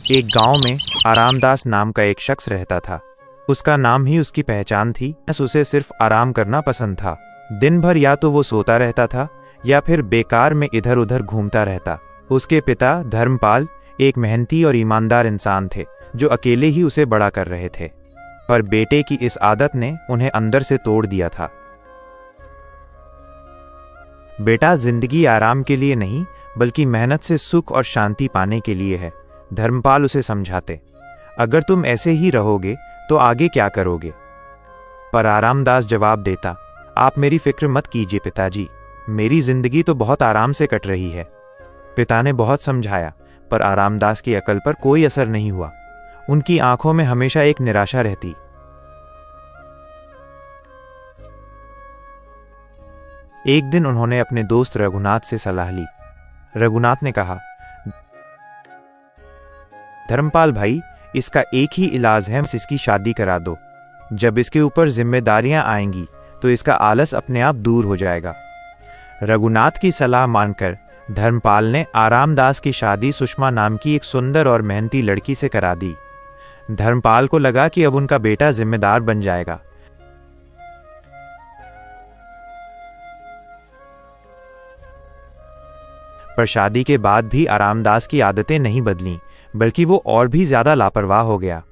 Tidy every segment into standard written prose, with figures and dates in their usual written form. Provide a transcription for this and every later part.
एक गांव में आरामदास नाम का एक शख्स रहता था। उसका नाम ही उसकी पहचान थी। बस उसे सिर्फ आराम करना पसंद था। दिन भर या तो वो सोता रहता था या फिर बेकार में इधर उधर घूमता रहता। उसके पिता धर्मपाल एक मेहनती और ईमानदार इंसान थे जो अकेले ही उसे बड़ा कर रहे थे, पर बेटे की इस आदत ने उन्हें अंदर से तोड़ दिया था। बेटा, जिंदगी आराम के लिए नहीं बल्कि मेहनत से सुख और शांति पाने के लिए है, धर्मपाल उसे समझाते। अगर तुम ऐसे ही रहोगे तो आगे क्या करोगे? पर आरामदास जवाब देता, आप मेरी फिक्र मत कीजिए पिताजी, मेरी जिंदगी तो बहुत आराम से कट रही है। पिता ने बहुत समझाया पर आरामदास की अकल पर कोई असर नहीं हुआ। उनकी आंखों में हमेशा एक निराशा रहती। एक दिन उन्होंने अपने दोस्त रघुनाथ से सलाह ली। रघुनाथ ने कहा, धर्मपाल भाई, इसका एक ही इलाज है, इसकी शादी करा दो। जब इसके ऊपर जिम्मेदारियां आएंगी तो इसका आलस अपने आप दूर हो जाएगा। रघुनाथ की सलाह मानकर धर्मपाल ने आरामदास की शादी सुषमा नाम की एक सुंदर और मेहनती लड़की से करा दी। धर्मपाल को लगा कि अब उनका बेटा जिम्मेदार बन जाएगा। पर शादी के बाद भी आरामदास की आदतें नहीं बदलीं, बल्कि वो और भी ज्यादा लापरवाह हो गया।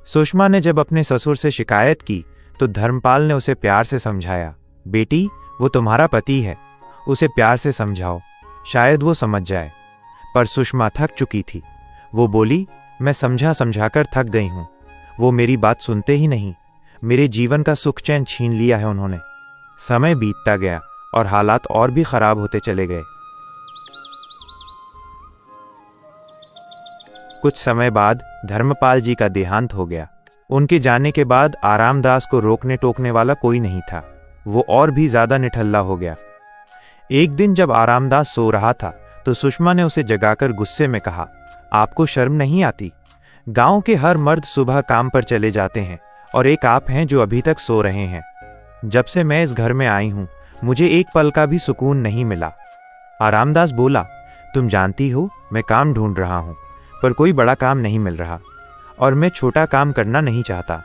सुषमा ने जब अपने ससुर से शिकायत की तो धर्मपाल ने उसे प्यार से समझाया, बेटी, वो तुम्हारा पति है, उसे प्यार से समझाओ, शायद वो समझ जाए। पर सुषमा थक चुकी थी। वो बोली, मैं समझा समझाकर थक गई हूं, वो मेरी बात सुनते ही नहीं, मेरे जीवन का सुख चैन छीन लिया है उन्होंने। समय बीतता गया और हालात और भी खराब होते चले गए। कुछ समय बाद धर्मपाल जी का देहांत हो गया। उनके जाने के बाद आरामदास को रोकने टोकने वाला कोई नहीं था। वो और भी ज्यादा निठल्ला हो गया। एक दिन जब आरामदास सो रहा था तो सुषमा ने उसे जगाकर गुस्से में कहा, आपको शर्म नहीं आती? गांव के हर मर्द सुबह काम पर चले जाते हैं और एक आप हैं जो अभी तक सो रहे हैं। जब से मैं इस घर में आई हूं मुझे एक पल का भी सुकून नहीं मिला। आरामदास बोला, तुम जानती हो मैं काम ढूंढ रहा हूं, पर कोई बड़ा काम नहीं मिल रहा और मैं छोटा काम करना नहीं चाहता।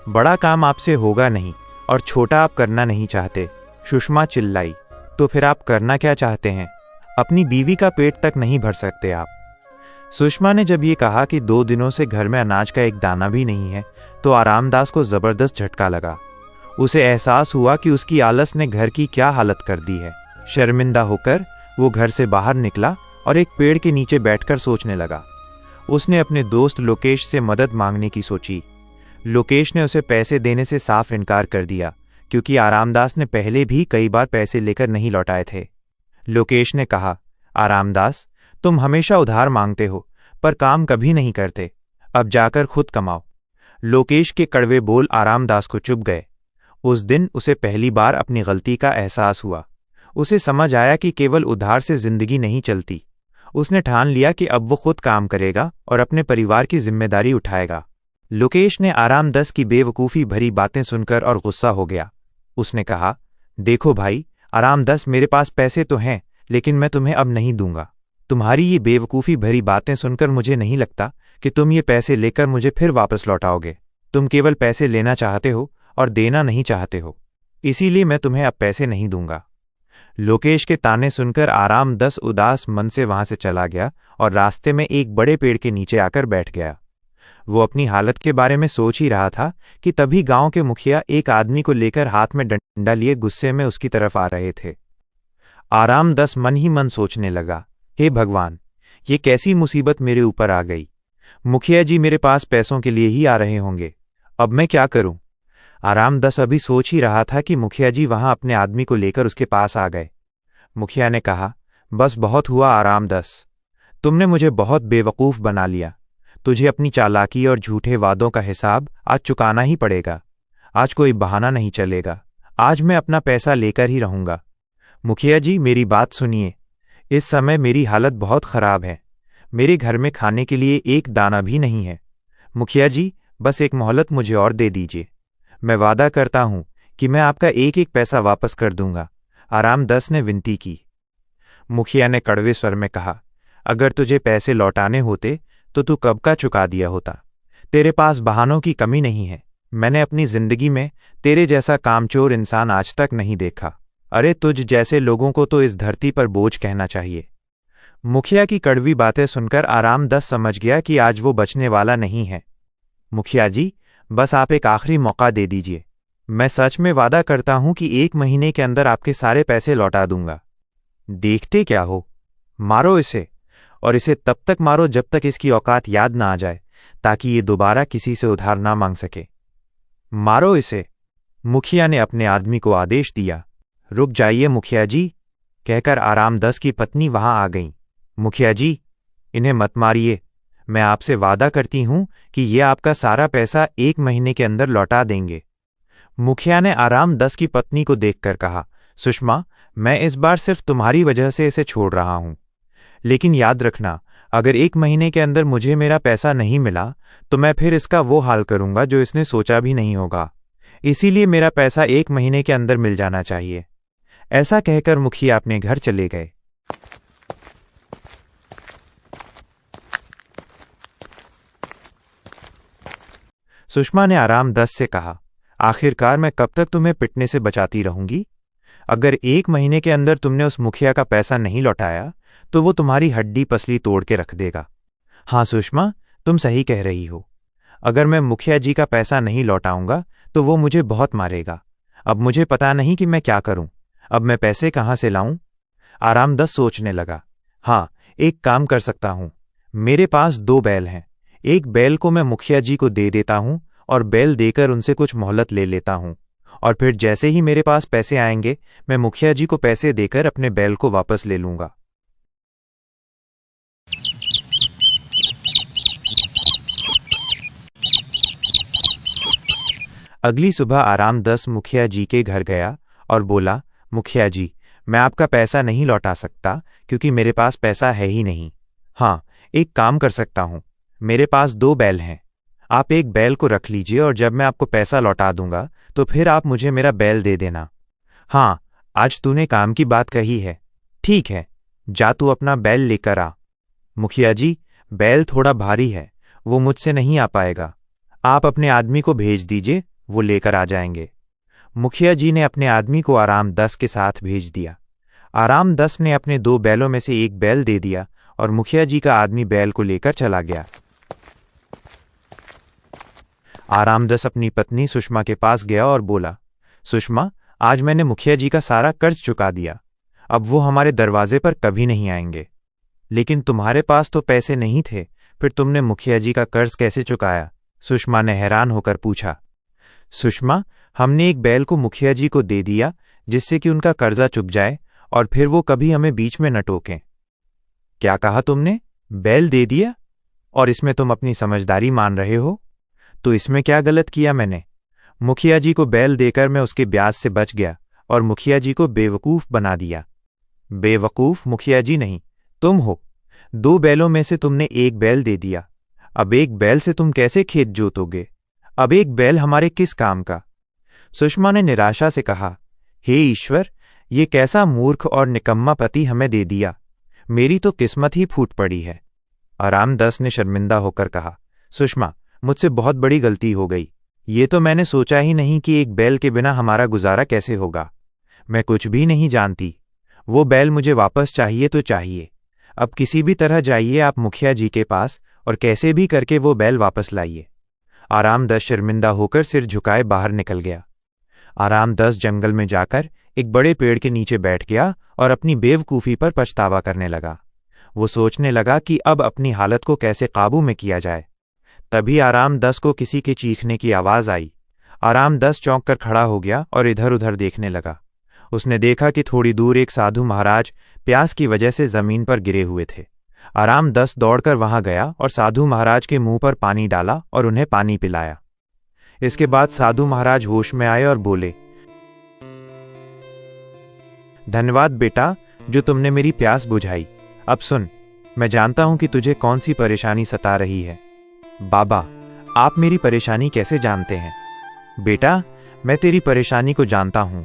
बड़ा काम आपसे होगा नहीं और छोटा आप करना नहीं चाहते। सुषमा चिल्लाई, तो फिर आप करना क्या चाहते हैं? अपनी बीवी का पेट तक नहीं भर सकते आप। सुषमा ने जब ये कहा कि 2 दिनों से घर में अनाज का एक दाना भी नहीं है तो आरामदास को जबरदस्त झटका लगा। उसे एहसास हुआ कि उसकी आलस ने घर की क्या हालत कर दी है। शर्मिंदा होकर वो घर से बाहर निकला और एक पेड़ के नीचे बैठकर सोचने लगा। उसने अपने दोस्त लोकेश से मदद मांगने की सोची। लोकेश ने उसे पैसे देने से साफ इनकार कर दिया क्योंकि आरामदास ने पहले भी कई बार पैसे लेकर नहीं लौटाए थे। लोकेश ने कहा, आरामदास, तुम हमेशा उधार मांगते हो पर काम कभी नहीं करते, अब जाकर खुद कमाओ। लोकेश के कड़वे बोल आरामदास को चुभ गए। उस दिन उसे पहली बार अपनी गलती का एहसास हुआ। उसे समझ आया कि केवल उधार से जिंदगी नहीं चलती। उसने ठान लिया कि अब वो खुद काम करेगा और अपने परिवार की जिम्मेदारी उठाएगा। लोकेश ने आरामदास की बेवकूफ़ी भरी बातें सुनकर और गुस्सा हो गया। उसने कहा, देखो भाई आरामदास, मेरे पास पैसे तो हैं लेकिन मैं तुम्हें अब नहीं दूंगा। तुम्हारी ये बेवकूफ़ी भरी बातें सुनकर मुझे नहीं लगता कि तुम ये पैसे लेकर मुझे फिर वापस लौटाओगे। तुम केवल पैसे लेना चाहते हो और देना नहीं चाहते हो, इसीलिए मैं तुम्हें अब पैसे नहीं दूंगा। लोकेश के ताने सुनकर आरामदास उदास मन से वहां से चला गया और रास्ते में एक बड़े पेड़ के नीचे आकर बैठ गया। वो अपनी हालत के बारे में सोच ही रहा था कि तभी गांव के मुखिया एक आदमी को लेकर हाथ में डंडा लिए गुस्से में उसकी तरफ आ रहे थे। आरामदास मन ही मन सोचने लगा, हे भगवान, ये कैसी मुसीबत मेरे ऊपर आ गई। मुखिया जी मेरे पास पैसों के लिए ही आ रहे होंगे, अब मैं क्या करूं? आरामदास अभी सोच ही रहा था कि मुखिया जी वहां अपने आदमी को लेकर उसके पास आ गए। मुखिया ने कहा, बस बहुत हुआ आरामदास, तुमने मुझे बहुत बेवकूफ़ बना लिया। तुझे अपनी चालाकी और झूठे वादों का हिसाब आज चुकाना ही पड़ेगा। आज कोई बहाना नहीं चलेगा, आज मैं अपना पैसा लेकर ही रहूंगा। मुखिया जी मेरी बात सुनिए, इस समय मेरी हालत बहुत खराब है। मेरे घर में खाने के लिए एक दाना भी नहीं है। मुखिया जी बस एक मोहलत मुझे और दे दीजिए, मैं वादा करता हूं कि मैं आपका एक एक पैसा वापस कर दूंगा। आरामदास ने विनती की। मुखिया ने कड़वे स्वर में कहा, अगर तुझे पैसे लौटाने होते तो तू कब का चुका दिया होता। तेरे पास बहानों की कमी नहीं है। मैंने अपनी जिंदगी में तेरे जैसा कामचोर इंसान आज तक नहीं देखा। अरे तुझ जैसे लोगों को तो इस धरती पर बोझ कहना चाहिए। मुखिया की कड़वी बातें सुनकर आरामदस समझ गया कि आज वो बचने वाला नहीं है। मुखिया जी, बस आप एक आखिरी मौका दे दीजिए। मैं सच में वादा करता हूं कि 1 महीने के अंदर आपके सारे पैसे लौटा दूंगा। देखते क्या हो, मारो इसे, और इसे तब तक मारो जब तक इसकी औकात याद ना आ जाए, ताकि ये दोबारा किसी से उधार ना मांग सके। मारो इसे। मुखिया ने अपने आदमी को आदेश दिया। रुक जाइए मुखिया जी, कहकर आरामदस की पत्नी वहां आ गई। मुखिया जी, इन्हें मत मारिए। मैं आपसे वादा करती हूं कि ये आपका सारा पैसा 1 महीने के अंदर लौटा देंगे। मुखिया ने आरामदस की पत्नी को देखकर कहा, सुषमा, मैं इस बार सिर्फ तुम्हारी वजह से इसे छोड़ रहा हूं, लेकिन याद रखना, अगर 1 महीने के अंदर मुझे मेरा पैसा नहीं मिला तो मैं फिर इसका वो हाल करूंगा जो इसने सोचा भी नहीं होगा। इसीलिए मेरा पैसा 1 महीने के अंदर मिल जाना चाहिए। ऐसा कहकर मुखिया अपने घर चले गए। सुषमा ने आरामदस से कहा, आखिरकार मैं कब तक तुम्हें पिटने से बचाती रहूंगी? अगर 1 महीने के अंदर तुमने उस मुखिया का पैसा नहीं लौटाया तो वो तुम्हारी हड्डी पसली तोड़ के रख देगा। हाँ सुषमा, तुम सही कह रही हो। अगर मैं मुखिया जी का पैसा नहीं लौटाऊंगा तो वो मुझे बहुत मारेगा। अब मुझे पता नहीं कि मैं क्या करूं। अब मैं पैसे कहां से लाऊं? आरामदस सोचने लगा। हाँ, एक काम कर सकता हूं। मेरे पास 2 बैल हैं। एक बैल को मैं मुखिया जी को दे देता हूं और बैल देकर उनसे कुछ मोहलत ले लेता हूं, और फिर जैसे ही मेरे पास पैसे आएंगे मैं मुखिया जी को पैसे देकर अपने बैल को वापस ले लूंगा। अगली सुबह आरामदस मुखिया जी के घर गया और बोला, मुखिया जी, मैं आपका पैसा नहीं लौटा सकता क्योंकि मेरे पास पैसा है ही नहीं। हाँ, एक काम कर सकता हूं। मेरे पास 2 बैल हैं। आप एक बैल को रख लीजिए और जब मैं आपको पैसा लौटा दूंगा तो फिर आप मुझे मेरा बैल दे देना। हाँ, आज तूने काम की बात कही है। ठीक है, जा तू अपना बैल लेकर आ। मुखिया जी, बैल थोड़ा भारी है, वो मुझसे नहीं आ पाएगा। आप अपने आदमी को भेज दीजिए, वो लेकर आ जाएंगे। मुखिया जी ने अपने आदमी को आरामदस के साथ भेज दिया। आरामदस ने अपने 2 बैलों में से एक बैल दे दिया और मुखिया जी का आदमी बैल को लेकर चला गया। आरामदस अपनी पत्नी सुषमा के पास गया और बोला, सुषमा, आज मैंने मुखिया जी का सारा कर्ज चुका दिया। अब वो हमारे दरवाजे पर कभी नहीं आएंगे। लेकिन तुम्हारे पास तो पैसे नहीं थे, फिर तुमने मुखिया जी का कर्ज कैसे चुकाया? सुषमा ने हैरान होकर पूछा। सुषमा, हमने एक बैल को मुखिया जी को दे दिया जिससे कि उनका कर्जा चुक जाए और फिर वो कभी हमें बीच में न टोकें। क्या कहा तुमने? बैल दे दिया? और इसमें तुम अपनी समझदारी मान रहे हो? तो इसमें क्या गलत किया मैंने? मुखिया जी को बैल देकर मैं उसके ब्याज से बच गया और मुखिया जी को बेवकूफ बना दिया। बेवकूफ मुखिया जी नहीं, तुम हो। 2 बैलों में से तुमने एक बैल दे दिया। अब एक बैल से तुम कैसे खेत जोतोगे? अब एक बैल हमारे किस काम का? सुषमा ने निराशा से कहा, हे ईश्वर, ये कैसा मूर्ख और निकम्मा पति हमें दे दिया। मेरी तो किस्मत ही फूट पड़ी है। आरामदस ने शर्मिंदा होकर कहा, सुषमा, मुझसे बहुत बड़ी गलती हो गई। ये तो मैंने सोचा ही नहीं कि एक बैल के बिना हमारा गुजारा कैसे होगा। मैं कुछ भी नहीं जानती। वो बैल मुझे वापस चाहिए तो चाहिए। अब किसी भी तरह जाइए आप मुखिया जी के पास और कैसे भी करके वो बैल वापस लाइए। आरामदस शर्मिंदा होकर सिर झुकाए बाहर निकल गया। आरामदस जंगल में जाकर एक बड़े पेड़ के नीचे बैठ गया और अपनी बेवकूफ़ी पर पछतावा करने लगा। वो सोचने लगा कि अब अपनी हालत को कैसे काबू में किया जाए। तभी आरामदस को किसी के चीखने की आवाज़ आई। आरामदस चौंक कर खड़ा हो गया और इधर उधर देखने लगा। उसने देखा कि थोड़ी दूर एक साधु महाराज प्यास की वजह से जमीन पर गिरे हुए थे। आरामदस दौड़कर वहां गया और साधु महाराज के मुंह पर पानी डाला और उन्हें पानी पिलाया। इसके बाद साधु महाराज होश में आए और बोले, धन्यवाद बेटा, जो तुमने मेरी प्यास बुझाई। अब सुन, मैं जानता हूं कि तुझे कौन सी परेशानी सता रही है। बाबा, आप मेरी परेशानी कैसे जानते हैं? बेटा, मैं तेरी परेशानी को जानता हूं।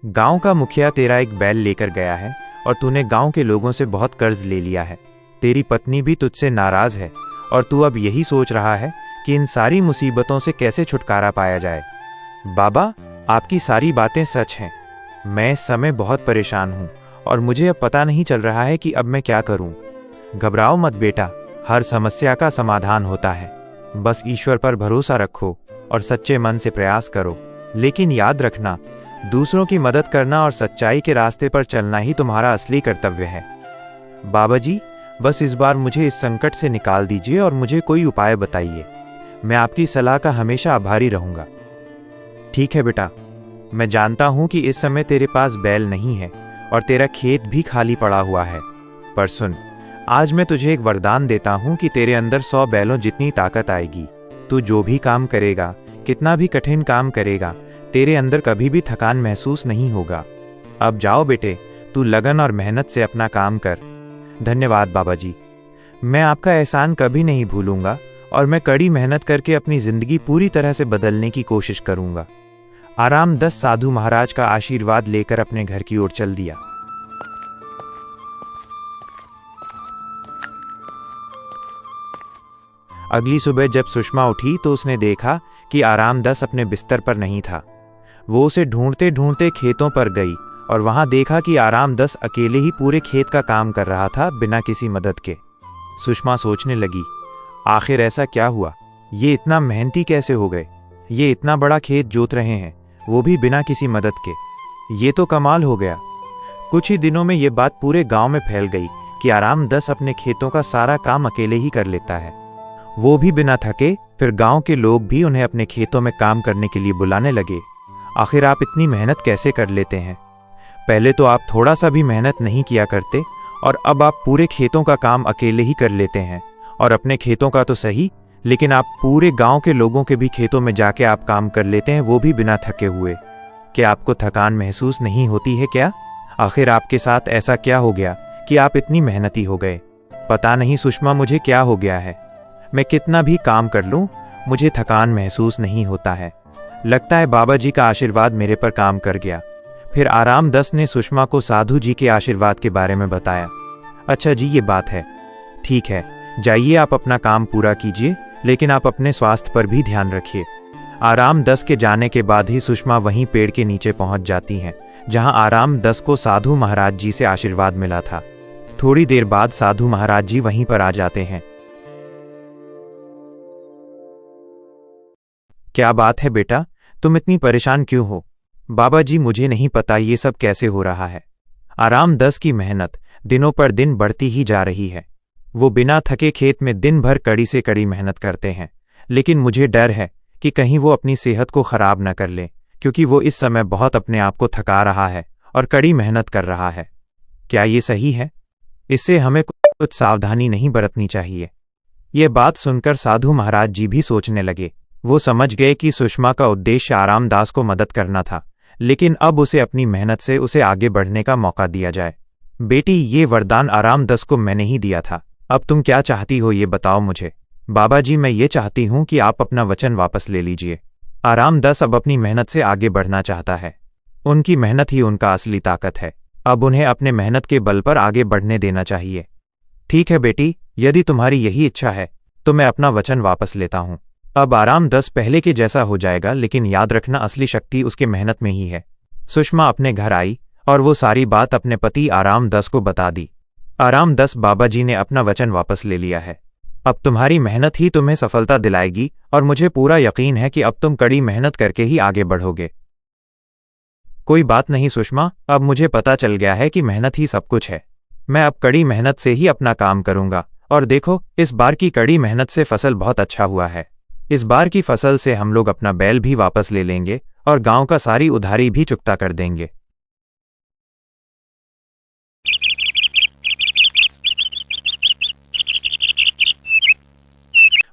गांव का मुखिया तेरा एक बैल लेकर गया है और तूने गांव के लोगों से बहुत कर्ज ले लिया है। तेरी पत्नी भी तुझसे नाराज है और तू अब यही सोच रहा है कि इन सारी मुसीबतों से कैसे छुटकारा पाया जाए। बाबा, आपकी सारी बातें सच हैं। मैं इस समय बहुत परेशान हूँ और मुझे अब पता नहीं चल रहा है कि अब मैं क्या करूँ। घबराओ मत बेटा, हर समस्या का समाधान होता है। बस ईश्वर पर भरोसा रखो और सच्चे मन से प्रयास करो। लेकिन याद रखना, दूसरों की मदद करना और सच्चाई के रास्ते पर चलना ही तुम्हारा असली कर्तव्य है। बाबा जी, बस इस बार मुझे इस संकट से निकाल दीजिए और मुझे कोई उपाय बताइए। मैं आपकी सलाह का हमेशा आभारी रहूंगा। ठीक है बेटा, मैं जानता हूं कि इस समय तेरे पास बैल नहीं है और तेरा खेत भी खाली पड़ा हुआ है, पर सुन, आज मैं तुझे एक वरदान देता हूं कि तेरे अंदर 100 बैलों जितनी ताकत आएगी। तू जो भी काम करेगा, कितना भी कठिन काम करेगा, तेरे अंदर कभी भी थकान महसूस नहीं होगा। अब जाओ बेटे, तू लगन और मेहनत से अपना काम कर। धन्यवाद बाबा जी, मैं आपका एहसान कभी नहीं भूलूंगा और मैं कड़ी मेहनत करके अपनी जिंदगी पूरी तरह से बदलने की कोशिश करूंगा। आराम 10 साधु महाराज का आशीर्वाद लेकर अपने घर की ओर चल दिया। अगली सुबह जब सुषमा उठी तो उसने देखा कि आराम 10 अपने बिस्तर पर नहीं था। वो उसे ढूंढते ढूंढते खेतों पर गई और वहां देखा कि आराम 10 अकेले ही पूरे खेत का काम कर रहा था, बिना किसी मदद के। सुषमा सोचने लगी, आखिर ऐसा क्या हुआ? ये इतना मेहनती कैसे हो गए? ये इतना बड़ा खेत जोत रहे हैं, वो भी बिना किसी मदद के। ये तो कमाल हो गया। कुछ ही दिनों में ये बात पूरे गांव में फैल गई कि आराम 10 अपने खेतों का सारा काम अकेले ही कर लेता है, वो भी बिना थके। फिर गांव के लोग भी उन्हें अपने खेतों में काम करने के लिए बुलाने लगे। आखिर आप इतनी मेहनत कैसे कर लेते हैं? पहले तो आप थोड़ा सा भी मेहनत नहीं किया करते और अब आप पूरे खेतों का काम अकेले ही कर लेते हैं। और अपने खेतों का तो सही, लेकिन आप पूरे गांव के लोगों के भी खेतों में जाके आप काम कर लेते हैं, वो भी बिना थके हुए। क्या आपको थकान महसूस नहीं होती है क्या? आखिर आपके साथ ऐसा क्या हो गया कि आप इतनी मेहनती हो गए? पता नहीं सुषमा, मुझे क्या हो गया है। मैं कितना भी काम कर लूं, मुझे थकान महसूस नहीं होता है। लगता है बाबा जी का आशीर्वाद मेरे पर काम कर गया। फिर आराम 10 ने सुषमा को साधु जी के आशीर्वाद के बारे में बताया। अच्छा जी, ये बात है। ठीक है, जाइए आप अपना काम पूरा कीजिए, लेकिन आप अपने स्वास्थ्य पर भी ध्यान रखिए। आराम 10 के जाने के बाद ही सुषमा वहीं पेड़ के नीचे पहुंच जाती हैं, जहां आराम 10 को साधु महाराज जी से आशीर्वाद मिला था। थोड़ी देर बाद साधु महाराज जी वहीं पर आ जाते हैं। क्या बात है बेटा, तुम इतनी परेशान क्यों हो? बाबा जी, मुझे नहीं पता ये सब कैसे हो रहा है। आराम 10 की मेहनत दिनों पर दिन बढ़ती ही जा रही है। वो बिना थके खेत में दिन भर कड़ी से कड़ी मेहनत करते हैं, लेकिन मुझे डर है कि कहीं वो अपनी सेहत को खराब न कर ले, क्योंकि वो इस समय बहुत अपने आप को थका रहा है और कड़ी मेहनत कर रहा है। क्या ये सही है? इससे हमें कुछ सावधानी नहीं बरतनी चाहिए। ये बात सुनकर साधु महाराज जी भी सोचने लगे। वो समझ गए कि सुषमा का उद्देश्य आराम 10 को मदद करना था, लेकिन अब उसे अपनी मेहनत से उसे आगे बढ़ने का मौका दिया जाए। बेटी, ये वरदान आराम 10 को मैंने ही दिया था। अब तुम क्या चाहती हो ये बताओ मुझे। बाबा जी, मैं ये चाहती हूं कि आप अपना वचन वापस ले लीजिए। आराम 10 अब अपनी मेहनत से आगे बढ़ना चाहता है। उनकी मेहनत ही उनका असली ताकत है। अब उन्हें अपने मेहनत के बल पर आगे बढ़ने देना चाहिए। ठीक है बेटी, यदि तुम्हारी यही इच्छा है तो मैं अपना वचन वापस लेता हूं। अब आराम 10 पहले के जैसा हो जाएगा, लेकिन याद रखना, असली शक्ति उसके मेहनत में ही है। सुषमा अपने घर आई और वो सारी बात अपने पति आराम 10 को बता दी। आराम 10, बाबा जी ने अपना वचन वापस ले लिया है। अब तुम्हारी मेहनत ही तुम्हें सफलता दिलाएगी और मुझे पूरा यकीन है कि अब तुम कड़ी मेहनत करके ही आगे बढ़ोगे। कोई बात नहीं सुषमा, अब मुझे पता चल गया है कि मेहनत ही सब कुछ है। मैं अब कड़ी मेहनत से ही अपना काम करूंगा और देखो, इस बार की कड़ी मेहनत से फसल बहुत अच्छा हुआ है। इस बार की फसल से हम लोग अपना बैल भी वापस ले लेंगे और गांव का सारी उधारी भी चुकता कर देंगे।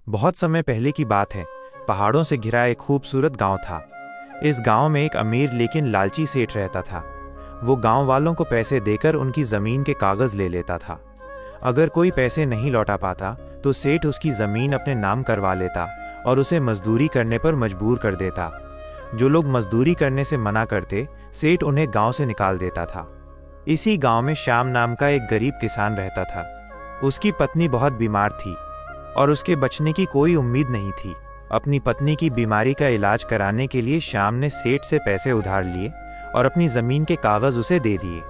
बहुत समय पहले की बात है। पहाड़ों से घिरा एक खूबसूरत गांव था। इस गांव में एक अमीर लेकिन लालची सेठ रहता था। वो गांव वालों को पैसे देकर उनकी जमीन के कागज ले लेता था। अगर कोई पैसे नहीं लौटा पाता तो सेठ उसकी जमीन अपने नाम करवा लेता और उसे मजदूरी करने पर मजबूर कर देता। जो लोग मजदूरी करने से मना करते, सेठ उन्हें गांव से निकाल देता था। इसी गांव में श्याम नाम का एक गरीब किसान रहता था। उसकी पत्नी बहुत बीमार थी और उसके बचने की कोई उम्मीद नहीं थी। अपनी पत्नी की बीमारी का इलाज कराने के लिए श्याम ने सेठ से पैसे उधार लिए और अपनी जमीन के कागज उसे दे दिए।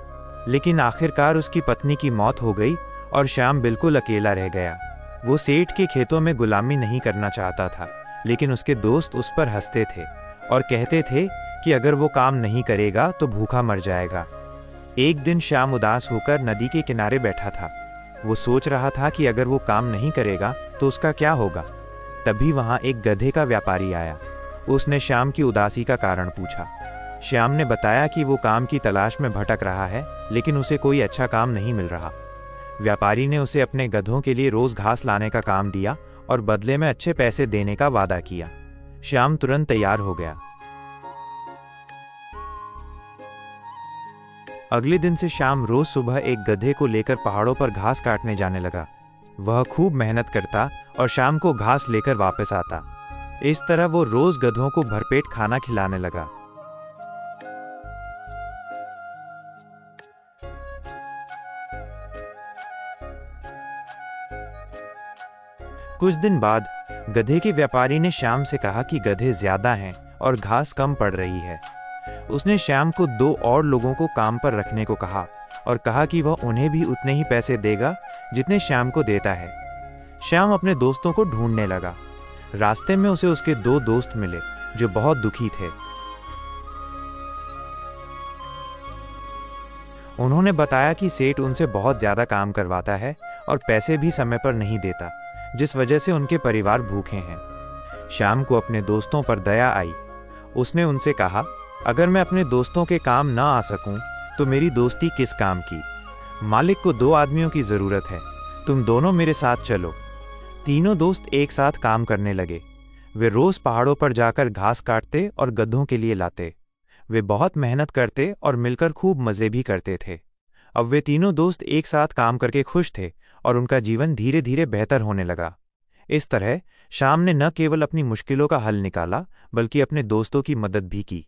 लेकिन आखिरकार उसकी पत्नी की मौत हो गई और श्याम बिल्कुल अकेला रह गया। वो सेठ के खेतों में गुलामी नहीं करना चाहता था, लेकिन उसके दोस्त उस पर हंसते थे और कहते थे कि अगर वो काम नहीं करेगा तो भूखा मर जाएगा। एक दिन श्याम उदास होकर नदी के किनारे बैठा था। वो सोच रहा था कि अगर वो काम नहीं करेगा तो उसका क्या होगा। तभी वहां एक गधे का व्यापारी आया। उसने श्याम की उदासी का कारण पूछा। श्याम ने बताया कि वो काम की तलाश में भटक रहा है, लेकिन उसे कोई अच्छा काम नहीं मिल रहा। व्यापारी ने उसे अपने गधों के लिए रोज घास लाने का काम दिया और बदले में अच्छे पैसे देने का वादा किया। श्याम तुरंत तैयार हो गया। अगले दिन से श्याम रोज सुबह एक गधे को लेकर पहाड़ों पर घास काटने जाने लगा। वह खूब मेहनत करता और शाम को घास लेकर वापस आता। इस तरह वो रोज गधों को भरपेट खाना खिलाने लगा। कुछ दिन बाद गधे के व्यापारी ने श्याम से कहा कि गधे ज्यादा हैं और घास कम पड़ रही है। उसने श्याम को 2 और लोगों को काम पर रखने को कहा और कहा कि वह उन्हें भी उतने ही पैसे देगा जितने श्याम को देता है। श्याम अपने दोस्तों को ढूंढने लगा। रास्ते में उसे उसके 2 दोस्त मिले जो बहुत दुखी थे। उन्होंने बताया कि सेठ उनसे बहुत ज्यादा काम करवाता है और पैसे भी समय पर नहीं देता, जिस वजह से उनके परिवार भूखे हैं। श्याम को अपने दोस्तों पर दया आई। उसने उनसे कहा, अगर मैं अपने दोस्तों के काम ना आ सकूं तो मेरी दोस्ती किस काम की। मालिक को 2 आदमियों की जरूरत है, तुम दोनों मेरे साथ चलो। तीनों दोस्त एक साथ काम करने लगे। वे रोज पहाड़ों पर जाकर घास काटते और गधों के लिए लाते। वे बहुत मेहनत करते और मिलकर खूब मजे भी करते थे। अब वे तीनों दोस्त एक साथ काम करके खुश थे और उनका जीवन धीरे धीरे बेहतर होने लगा। इस तरह श्याम ने न केवल अपनी मुश्किलों का हल निकाला, बल्कि अपने दोस्तों की मदद भी की।